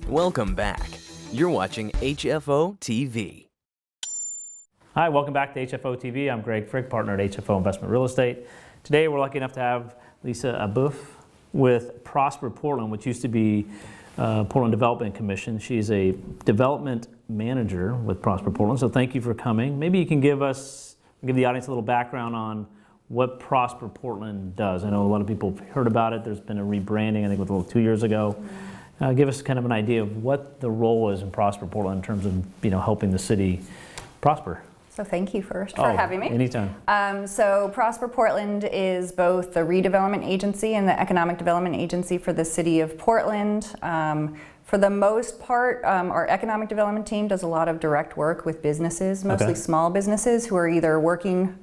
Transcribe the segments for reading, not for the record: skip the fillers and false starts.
Welcome back. You're watching HFO-TV. Hi, welcome back to HFO-TV. I'm Greg Frick, partner at HFO Investment Real Estate. Today we're lucky enough to have Lisa Abauf with Prosper Portland, which used to be Portland Development Commission. She's a development manager with Prosper Portland, so thank you for coming. Maybe you can give the audience a little background on what Prosper Portland does. I know a lot of people have heard about it. There's been a rebranding, I think, 2 years ago. Give us kind of an idea of what the role is in Prosper Portland in terms of helping the city prosper. So thank you first for having me. Anytime. So Prosper Portland is both the redevelopment agency and the economic development agency for the city of Portland. For the most part, our economic development team does a lot of direct work with businesses, mostly small businesses who are either working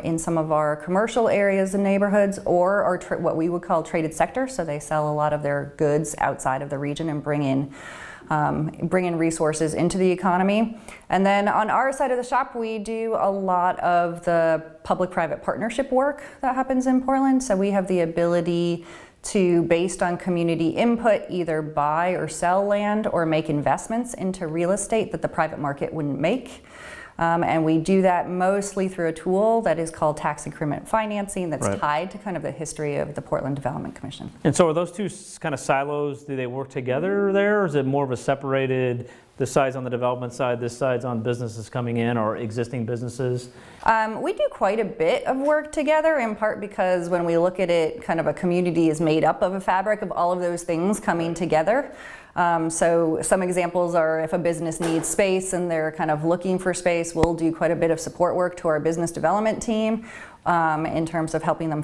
in some of our commercial areas and neighborhoods, or are what we would call traded sector. So they sell a lot of their goods outside of the region and bring in resources into the economy. And then on our side of the shop, we do a lot of the public-private partnership work that happens in Portland. So we have the ability to, based on community input, either buy or sell land or make investments into real estate that the private market wouldn't make. And we do that mostly through a tool that is called tax increment financing that's tied to kind of the history of the Portland Development Commission. And so are those two kind of silos, do they work together there, or is it more of a separated, this side's on the development side, this side's on businesses coming in or existing businesses? We do quite a bit of work together, in part because when we look at it, kind of a community is made up of a fabric of all of those things coming together. So some examples are if a business needs space and they're kind of looking for space, we'll do quite a bit of support work to our business development team in terms of helping them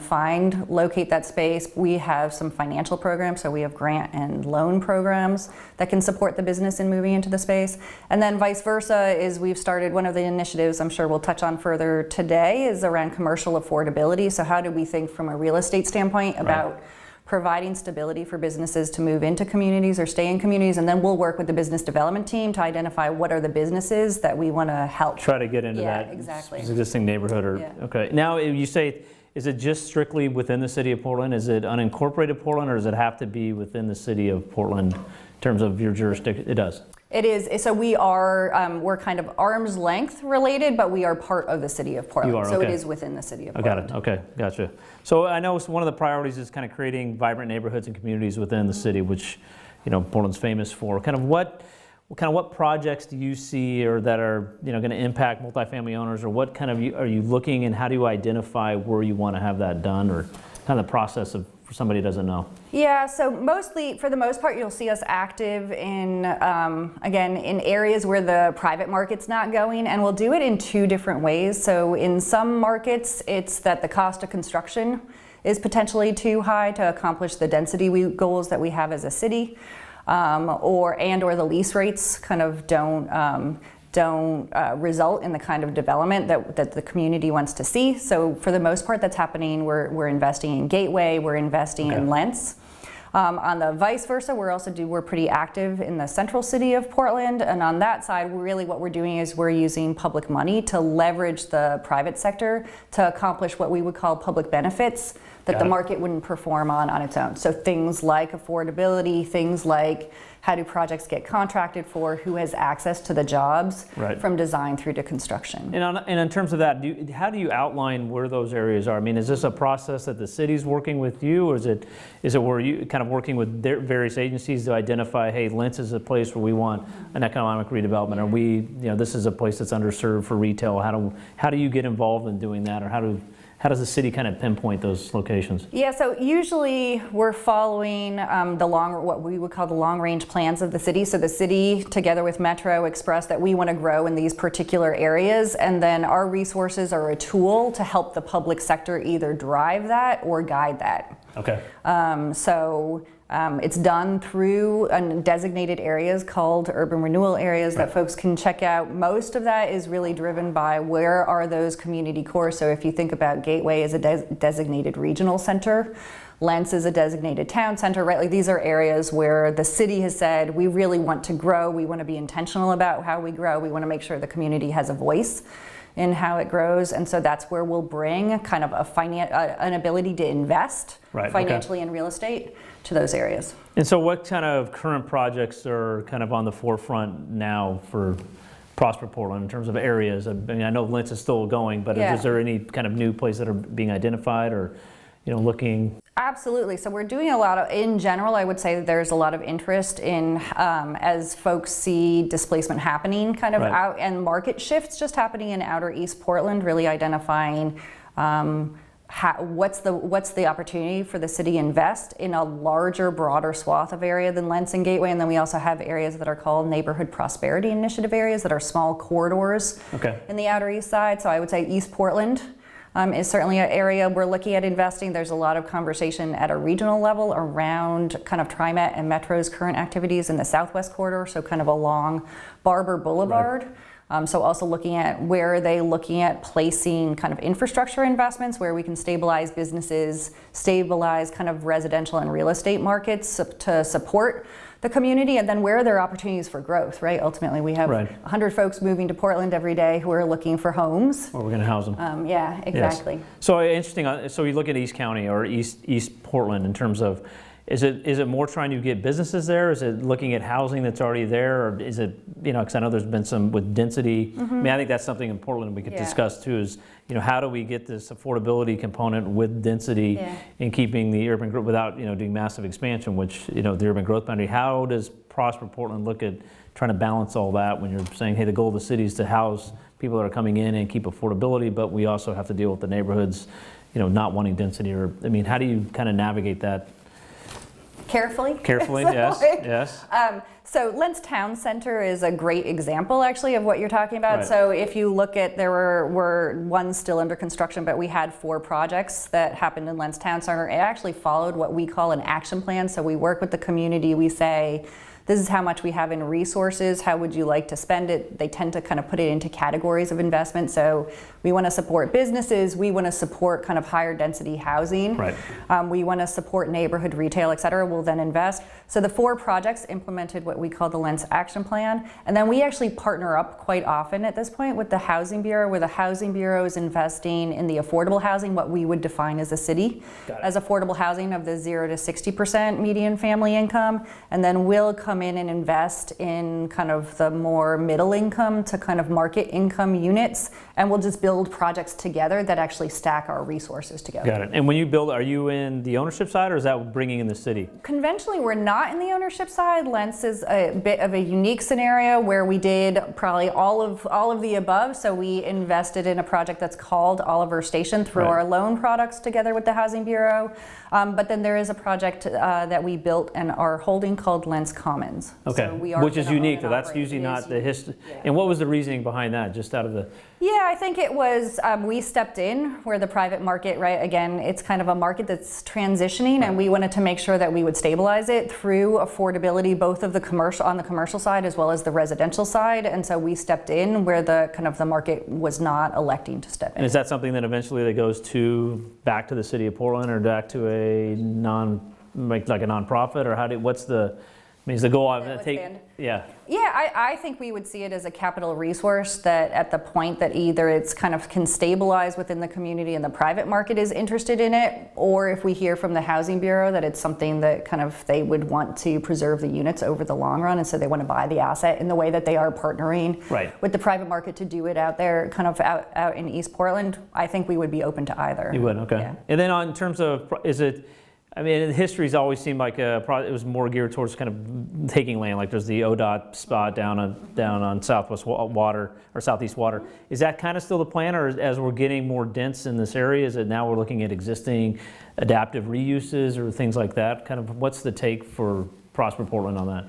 locate that space. We have some financial programs, so we have grant and loan programs that can support the business in moving into the space. And then vice versa is we've started one of the initiatives I'm sure we'll touch on further today is around commercial affordability. So how do we think from a real estate standpoint about providing stability for businesses to move into communities or stay in communities, and then we'll work with the business development team to identify what are the businesses that we want to help. Try to get into that existing neighborhood. Okay. Now you say, is it just strictly within the city of Portland? Is it unincorporated Portland, or does it have to be within the city of Portland in terms of your jurisdiction? It does. It is. So we are, we're kind of arm's length related, but we are part of the city of Portland. You are, so it is within the city of Portland. Got it. Okay, gotcha. So I know one of the priorities is kind of creating vibrant neighborhoods and communities within the city, which Portland's famous for. Kind of what projects do you see or that are going to impact multifamily owners, or what kind of are you looking, and how do you identify where you want to have that done, or kind of the process of for somebody who doesn't know? Yeah, so mostly, for the most part, you'll see us active in, again, in areas where the private market's not going, and we'll do it in two different ways. So in some markets, it's that the cost of construction is potentially too high to accomplish the density goals that we have as a city, or the lease rates kind of don't result in the kind of development that the community wants to see. So for the most part, that's happening. We're investing in Gateway, we're investing in Lents. On the vice versa, we're pretty active in the central city of Portland, and on that side, really what we're doing is we're using public money to leverage the private sector to accomplish what we would call public benefits that the market wouldn't perform on its own. So things like affordability, things like how do projects get contracted for, who has access to the jobs from design through to construction. And in terms of that, how do you outline where those areas are? I mean, is this a process that the city's working with you, or is it where you kind of working with various agencies to identify, hey, Lents is a place where we want an economic redevelopment, or this is a place that's underserved for retail? How do you get involved in doing that, or how does the city kind of pinpoint those locations? Yeah, so usually we're following what we would call the long-range plans of the city. So the city, together with Metro, express that we want to grow in these particular areas, and then our resources are a tool to help the public sector either drive that or guide that. Okay. It's done through designated areas called urban renewal areas that folks can check out. Most of that is really driven by where are those community cores. So if you think about Gateway as a designated regional center, Lents is a designated town center, right? Like these are areas where the city has said, we really want to grow. We want to be intentional about how we grow. We want to make sure the community has a voice in how it grows, and so that's where we'll bring kind of an ability to invest financially in real estate to those areas. And so what kind of current projects are kind of on the forefront now for Prosper Portland in terms of areas? I mean, I know Lents is still going, but is there any kind of new places that are being identified or, looking? Absolutely. So we're doing a lot of, in general, I would say that there's a lot of interest in, as folks see displacement happening kind of out, and market shifts just happening in outer East Portland, really identifying what's the opportunity for the city to invest in a larger, broader swath of area than Lents and Gateway. And then we also have areas that are called neighborhood prosperity initiative areas that are small corridors in the outer east side. So I would say East Portland is certainly an area we're looking at investing. There's a lot of conversation at a regional level around kind of TriMet and Metro's current activities in the Southwest Corridor, so kind of along Barber Boulevard. So also looking at where are they looking at placing kind of infrastructure investments where we can stabilize businesses, stabilize kind of residential and real estate markets to support the community, and then where are there opportunities for growth, right? Ultimately, we have 100 folks moving to Portland every day who are looking for homes. Or we're going to house them. Yeah, exactly. Yes. So interesting. So you look at East County or East Portland in terms of, is it more trying to get businesses there? Is it looking at housing that's already there? Or is it, because I know there's been some with density. I mean, I think that's something in Portland we could discuss too is, how do we get this affordability component with density in keeping the urban growth without, doing massive expansion, which, the urban growth boundary. How does Prosper Portland look at trying to balance all that when you're saying, hey, the goal of the city is to house people that are coming in and keep affordability, but we also have to deal with the neighborhoods, not wanting density? Or, I mean, how do you kind of navigate that? Carefully, yes. So Lents Town Center is a great example, actually, of what you're talking about. So if you look at, there were one still under construction, but we had 4 projects that happened in Lents Town Center. It actually followed what we call an action plan. So we work with the community. We say, this is how much we have in resources. How would you like to spend it? They tend to kind of put it into categories of investment. So we want to support businesses. We want to support kind of higher density housing. We want to support neighborhood retail, et cetera. We'll then invest. So the 4 projects implemented what we call the Lents Action Plan. And then we actually partner up quite often at this point with the Housing Bureau, where the Housing Bureau is investing in the affordable housing, what we would define as a city, as affordable housing of the 0 to 60% median family income. And then we'll come in and invest in kind of the more middle income to kind of market income units. And we'll just build projects together that actually stack our resources together. Got it. And when you build, are you in the ownership side or is that bringing in the city? Conventionally, we're not in the ownership side. Lents is a bit of a unique scenario where we did probably all of the above. So we invested in a project that's called Oliver Station through our loan products together with the Housing Bureau. But then there is a project that we built and are holding called Lents Commons. Okay, so we are which is unique. That's usually not the history. And what was the reasoning behind that, just out of the... Yeah, I think it was, we stepped in where the private market, again, it's kind of a market that's transitioning, and we wanted to make sure that we would stabilize it through affordability, both of the commercial, on the commercial side as well as the residential side. And so we stepped in where the kind of the market was not electing to step in. And is that something that eventually that goes back to the city of Portland or back to a like a nonprofit, or what's the... I mean, is the goal I think we would see it as a capital resource that at the point that either it's kind of can stabilize within the community and the private market is interested in it, or if we hear from the Housing Bureau that it's something that kind of they would want to preserve the units over the long run, and so they want to buy the asset in the way that they are partnering with the private market to do it out there, kind of out in East Portland. I think we would be open to either. You would, okay. Yeah. And then in terms of, is it... I mean, history's always seemed like it was more geared towards kind of taking land. Like there's the ODOT spot down on Southwest Water or Southeast Water. Is that kind of still the plan, or as we're getting more dense in this area, is it now we're looking at existing adaptive reuses or things like that? Kind of what's the take for Prosper Portland on that?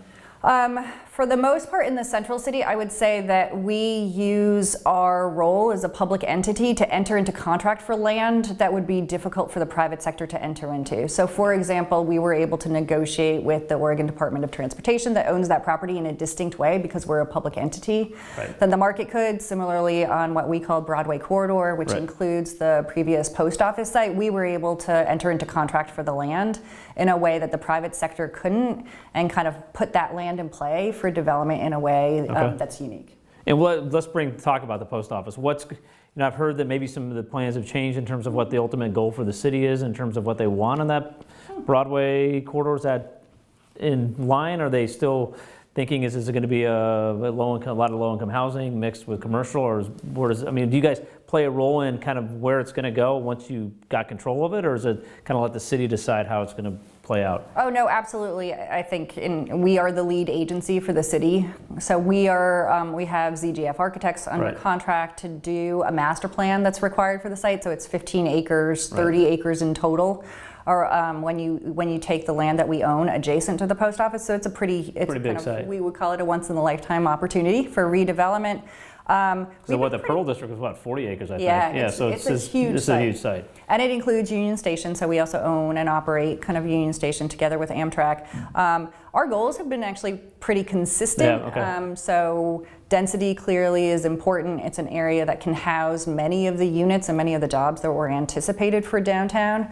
For the most part in the central city, I would say that we use our role as a public entity to enter into contract for land that would be difficult for the private sector to enter into. So for example, we were able to negotiate with the Oregon Department of Transportation that owns that property in a distinct way because we're a public entity than the market could. Similarly, on what we call Broadway Corridor, which includes the previous post office site, we were able to enter into contract for the land in a way that the private sector couldn't, and kind of put that land in play for development in a way that's unique. And let's talk about the post office. I've heard that maybe some of the plans have changed in terms of what the ultimate goal for the city is, in terms of what they want on that Broadway corridor. Is that in line? Are they still thinking, is it going to be a lot of low-income housing mixed with commercial, or do you guys play a role in kind of where it's going to go once you got control of it, or is it kind of let the city decide how it's going to play out? Oh no, absolutely. I think we are the lead agency for the city, so we have ZGF Architects under contract to do a master plan that's required for the site. So it's 15 acres, 30 acres in total. Or when you take the land that we own adjacent to the post office, so it's pretty big site. We would call it a once-in-a-lifetime opportunity for redevelopment. So the Pearl District is 40 acres, I think. Yeah, so it's a huge site. And it includes Union Station, so we also own and operate kind of Union Station together with Amtrak. Our goals have been actually pretty consistent. Yeah, okay. So density clearly is important. It's an area that can house many of the units and many of the jobs that were anticipated for downtown.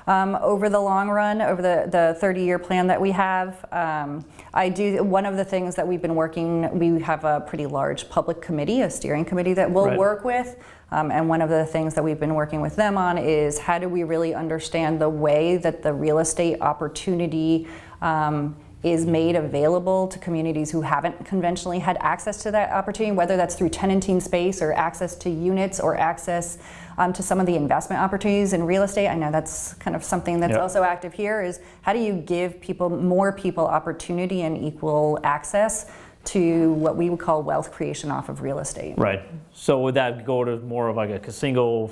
Over the long run, over the 30-year plan that we have. One of the things that we've been we have a pretty large public committee, a steering committee that we'll work with. And one of the things that we've been working with them on is how do we really understand the way that the real estate opportunity is made available to communities who haven't conventionally had access to that opportunity, whether that's through tenanting space or access to units or access to some of the investment opportunities in real estate. I know that's kind of something that's also active here, is how do you give more people opportunity and equal access to what we would call wealth creation off of real estate. Right. So would that go to more of like a single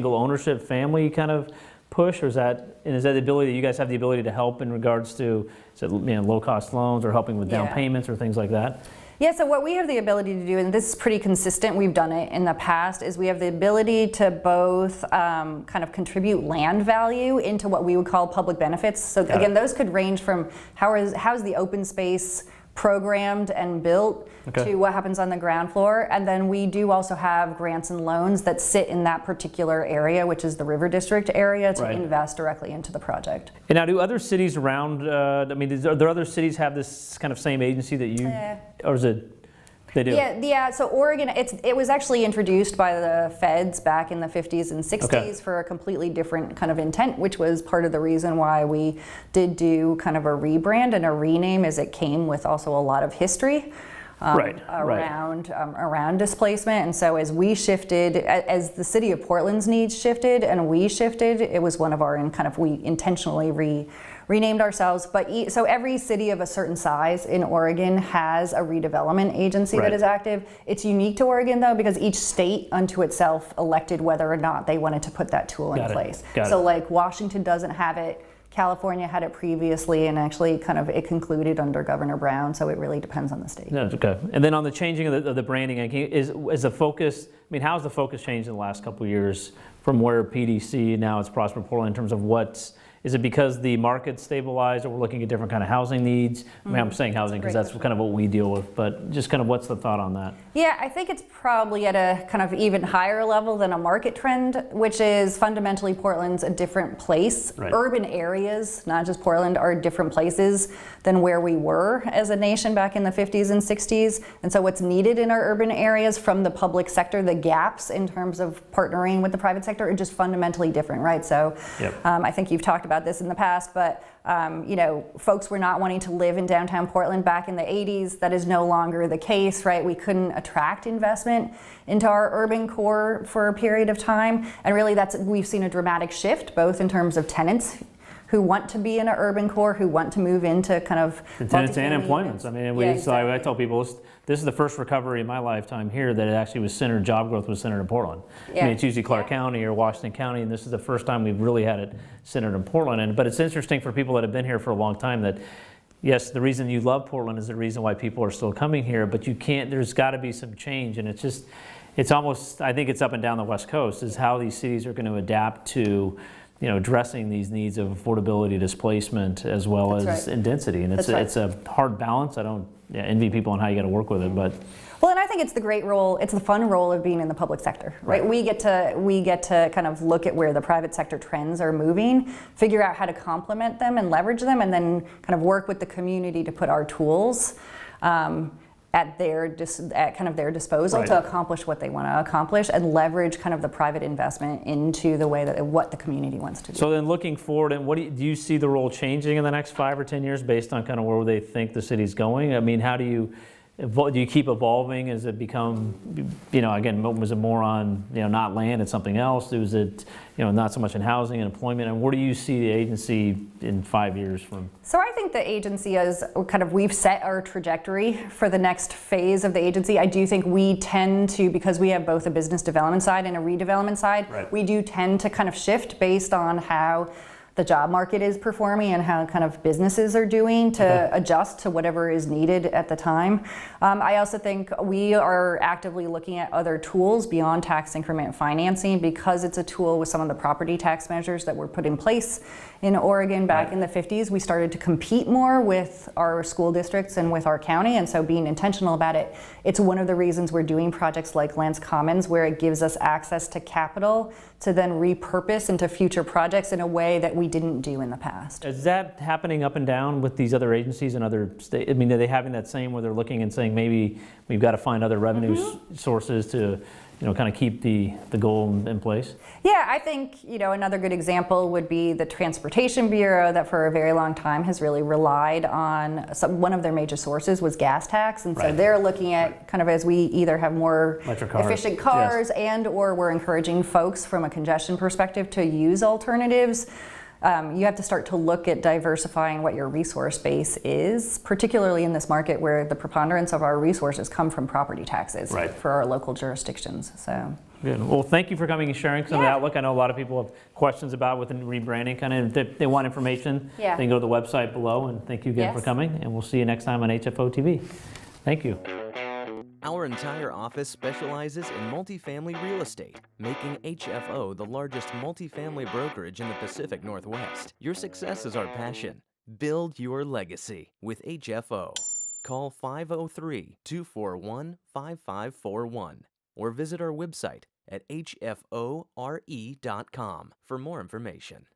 ownership family kind of push, or is that the ability that you guys have the ability to help in regards to low cost loans or helping with down payments or things like that? Yeah, so what we have the ability to do, and this is pretty consistent, we've done it in the past, is we have the ability to both kind of contribute land value into what we would call public benefits. So again, those could range from how's the open space programmed and built to what happens on the ground floor. And then we do also have grants and loans that sit in that particular area, which is the River District area, to invest directly into the project. And now, do other cities around, are there other cities have this kind of same agency that you, or is it? They do. Yeah. So Oregon, it was actually introduced by the feds back in the 50s and 60s for a completely different kind of intent, which was part of the reason why we did do kind of a rebrand and a rename, as it came with also a lot of history around displacement. And so as we shifted, as the city of Portland's needs shifted and we shifted, it was one of our we intentionally renamed ourselves. But so every city of a certain size in Oregon has a redevelopment agency that is active. It's unique to Oregon though, because each state unto itself elected whether or not they wanted to put that tool in place. So like Washington doesn't have it, California had it previously, and actually it concluded under Governor Brown, so it really depends on the state. No, okay. And then on the changing of the branding, is the focus, how's the focus changed in the last couple of years from where PDC, now it's Prosper Portland, in terms of is it because the market stabilized, or we're looking at different kind of housing needs? I'm saying housing because that's kind of what we deal with, but just kind of what's the thought on that? Yeah, I think it's probably at a kind of even higher level than a market trend, which is fundamentally Portland's a different place. Urban areas, not just Portland, are different places than where we were as a nation back in the 50s and 60s. And so what's needed in our urban areas from the public sector, the gaps in terms of partnering with the private sector, are just fundamentally different, right? So I think you've talked about this in the past, but folks were not wanting to live in downtown Portland back in the 80s. That is no longer the case, right? We couldn't attract investment into our urban core for a period of time, and really we've seen a dramatic shift, both in terms of tenants who want to be in an urban core, who want to move into kind of tenants and employments. I tell people this is the first recovery in my lifetime here that it actually was centered, job growth was centered in Portland. It's usually Clark County or Washington County, and this is the first time we've really had it centered in Portland. But it's interesting for people that have been here for a long time that, yes, the reason you love Portland is the reason why people are still coming here, but there's got to be some change, and it's almost, I think it's up and down the West Coast, is how these cities are going to adapt to addressing these needs of affordability, displacement, as well as in density. And it's a hard balance. I don't envy people on how you got to work with it, but. Well, and I think it's the great role, it's the fun role of being in the public sector, right? We get to kind of look at where the private sector trends are moving, figure out how to complement them and leverage them, and then kind of work with the community to put our tools at kind of their disposal Right. to accomplish what they want to accomplish and leverage kind of the private investment into the way that what the community wants to do. So then looking forward, and what do you see the role changing in the next 5 or 10 years based on kind of where they think the city's going? I mean, how do you keep evolving? As it become, again, was it more on, not land and something else? Was it, not so much in housing and employment? And where do you see the agency in 5 years from? So I think the agency is we've set our trajectory for the next phase of the agency. I do think we tend to, because we have both a business development side and a redevelopment side, Right. we do tend to kind of shift based on how the job market is performing and how kind of businesses are doing to adjust to whatever is needed at the time. I also think we are actively looking at other tools beyond tax increment financing because it's a tool with some of the property tax measures that were put in place in Oregon back in the 50s. We started to compete more with our school districts and with our county, and so being intentional about it, it's one of the reasons we're doing projects like Lents Commons, where it gives us access to capital to then repurpose into future projects in a way that we didn't do in the past. Is that happening up and down with these other agencies and other states? I mean, are they having that same where they're looking and saying maybe we've got to find other revenue sources to, kind of keep the goal in place? Yeah, I think, another good example would be the Transportation Bureau that for a very long time has really relied on one of their major sources was gas tax. And so Right. they're looking at kind of as we either have more Electric cars. efficient cars and or we're encouraging folks from a congestion perspective to use alternatives. You have to start to look at diversifying what your resource base is, particularly in this market where the preponderance of our resources come from property taxes Right. for our local jurisdictions. So. Good. Well, thank you for coming and sharing some of the Yeah. outlook. I know a lot of people have questions about with the rebranding, kind of if they want information, Yeah. they can go to the website below. And thank you again for Yes. coming. And we'll see you next time on HFO TV. Thank you. Our entire office specializes in multifamily real estate, making HFO the largest multifamily brokerage in the Pacific Northwest. Your success is our passion. Build your legacy with HFO. Call 503-241-5541 or visit our website at hfore.com for more information.